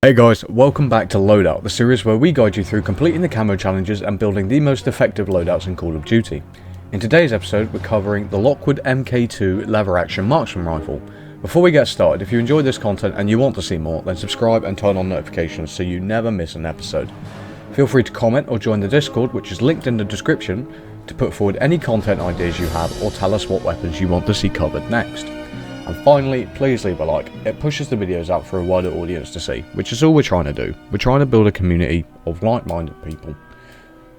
Hey guys, welcome back to Loadout, the series where we guide you through completing the camo challenges and building the most effective loadouts in Call of Duty. In today's episode, we're covering the Lockwood MK2 lever-action Marksman Rifle. Before we get started, if you enjoy this content and you want to see more, then subscribe and turn on notifications so you never miss an episode. Feel free to comment or join the Discord, which is linked in the description, to put forward any content ideas you have or tell us what weapons you want to see covered next. And finally, please leave a like. It pushes the videos out for a wider audience to see, which is all we're trying to do. We're trying to build a community of like-minded people.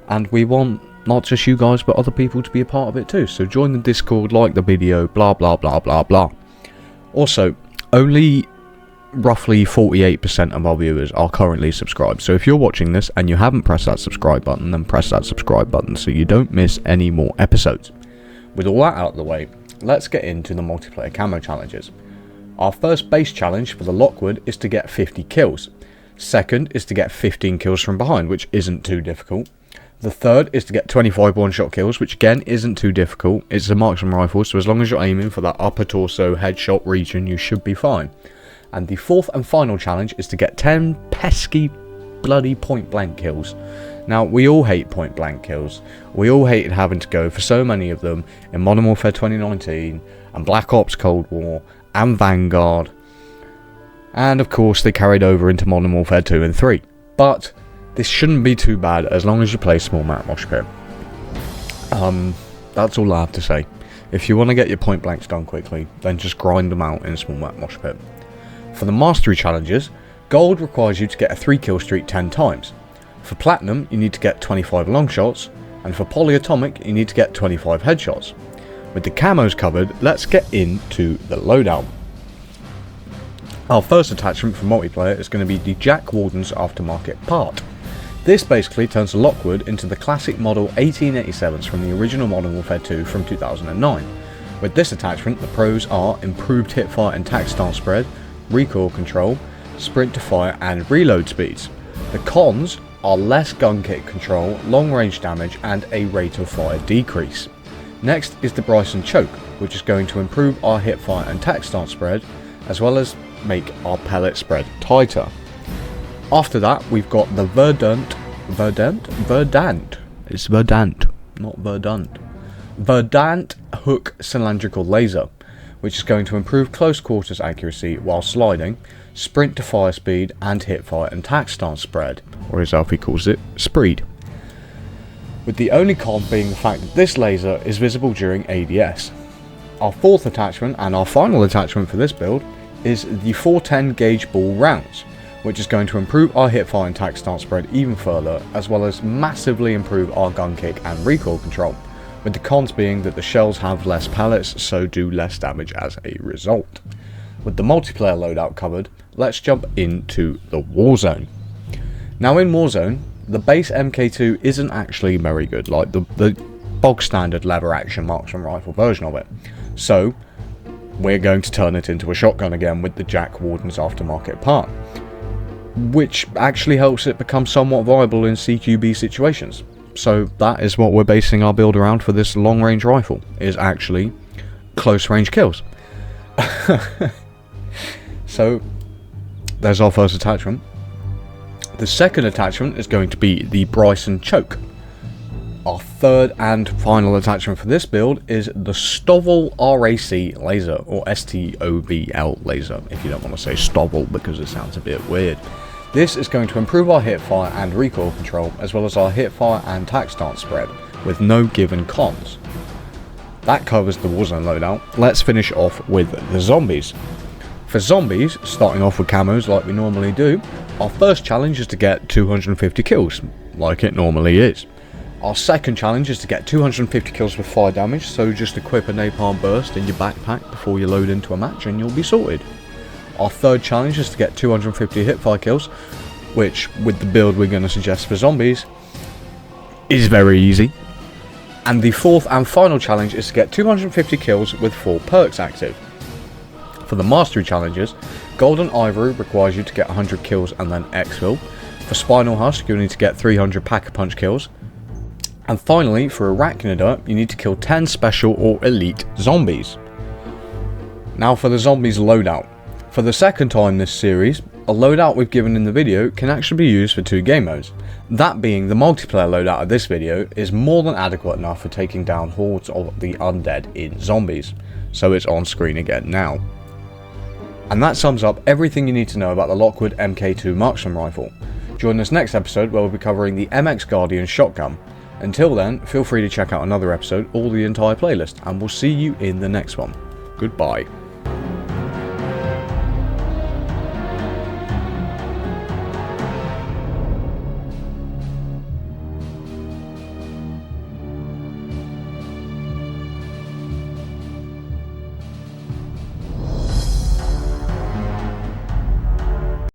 And we want not just you guys, but other people to be a part of it too. So join the Discord, like the video, blah blah blah blah blah. Also, only roughly 48% of our viewers are currently subscribed. So if you're watching this and you haven't pressed that subscribe button, then press that subscribe button so you don't miss any more episodes. With all that out of the way, let's get into the multiplayer camo challenges. Our first base challenge for the Lockwood is to get 50 kills. Second is to get 15 kills from behind, which isn't too difficult. The third is to get 25 one-shot kills, which again isn't too difficult. It's a marksman rifle, so as long as you're aiming for that upper torso headshot region, you should be fine. And the fourth and final challenge is to get 10 pesky bloody point-blank kills. Now, we all hate point-blank kills. We all hated having to go for so many of them in Modern Warfare 2019, and Black Ops Cold War, and Vanguard. And of course, they carried over into Modern Warfare 2 and 3. But this shouldn't be too bad as long as you play small map mosh pit. That's all I have to say. If you want to get your point-blanks done quickly, then just grind them out in small map mosh pit. For the mastery challenges, gold requires you to get a 3-kill streak 10 times. For platinum, you need to get 25 long shots, and for polyatomic, you need to get 25 headshots. With the camos covered, let's get into the loadout. Our first attachment for multiplayer is going to be the Jack Warden's aftermarket part. This basically turns the Lockwood into the classic model 1887s from the original Modern Warfare 2 from 2009. With this attachment, the pros are improved hipfire and tac stance spread, recoil control, sprint to fire and reload speeds. The cons are less gun kick control, long range damage and a rate of fire decrease. Next is the Bryson Choke, which is going to improve our hipfire and tac stance spread, as well as make our pellet spread tighter. After that, we've got the Verdant, it's Verdant, not Verdant. Verdant Hook Cylindrical Laser, which is going to improve close quarters accuracy while sliding, sprint to fire speed and hipfire and tac stance spread, or as Alfie calls it, spreed. With the only con being the fact that this laser is visible during ADS. Our fourth attachment and our final attachment for this build is the 410 gauge ball rounds, which is going to improve our hipfire and tac stance spread even further, as well as massively improve our gun kick and recoil control, with the cons being that the shells have less pellets, so do less damage as a result. With the multiplayer loadout covered, let's jump into the Warzone. Now in Warzone, the base MK2 isn't actually very good, like the bog standard lever action marksman rifle version of it. So we're going to turn it into a shotgun again with the Jack Warden's aftermarket part, which actually helps it become somewhat viable in CQB situations. So that is what we're basing our build around for this long range rifle, is actually close range kills. So there's our first attachment. The second attachment is going to be the Bryson Choke. Our third and final attachment for this build is the Stovall RAC laser, or STOVL laser, if you don't want to say Stovall because it sounds a bit weird. This is going to improve our hipfire and recoil control, as well as our hipfire and tac stance spread, with no given cons. That covers the Warzone loadout. Let's finish off with the zombies. For zombies, starting off with camos like we normally do, our first challenge is to get 250 kills, like it normally is. Our second challenge is to get 250 kills with fire damage, so just equip a napalm burst in your backpack before you load into a match and you'll be sorted. Our third challenge is to get 250 hipfire kills, which, with the build we're going to suggest for zombies, is very easy. And the fourth and final challenge is to get 250 kills with 4 perks active. For the mastery challenges, Golden Ivory requires you to get 100 kills and then exfil. For Spinal Husk, you'll need to get 300 pack-a-punch kills. And finally, for Arachnida, you need to kill 10 special or elite zombies. Now for the zombies loadout. For the second time this series, a loadout we've given in the video can actually be used for 2 game modes. That being, the multiplayer loadout of this video is more than adequate enough for taking down hordes of the undead in zombies, so it's on screen again now. And that sums up everything you need to know about the Lockwood MK2 Marksman Rifle. Join us next episode where we'll be covering the MX Guardian shotgun. Until then, feel free to check out another episode or the entire playlist, and we'll see you in the next one. Goodbye.